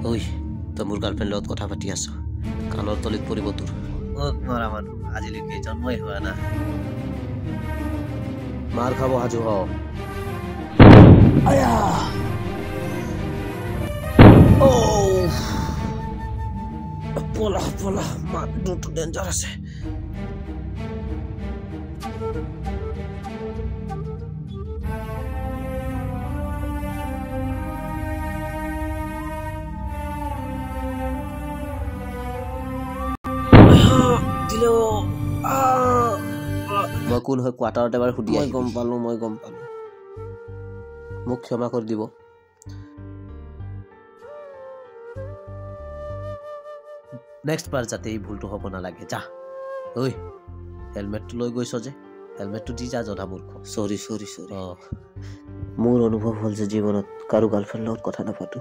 ঐ তই মোৰ গাৰ্লফ্ৰেণ্ড লগত কথা পাতি আছ কাণৰ তলিত পৰিব তোৰ মৰা মানুহ আজিলৈকে জন্মই হোৱা না মাৰ খাব সাজু হ পলা পলা মানুহটো ডেঞ্জাৰ আছে মই কোন হয় কোৱাৰ্টাৰত এবাৰ সুধি মই গম পালো মোক ক্ষমা কৰি দিব নেক্সট বাৰ যাতে এই ভুলটো হ'ব নালাগে যা ঐ হেলমেটটো লৈ গৈছ যে হেলমেটটো দি যা জধা মূৰ্খ চৰি মোৰ অনুভৱ হ'ল যে জীৱনত কাৰো গাৰ্লফ্ৰেণ্ড লগত কথা নাপাতো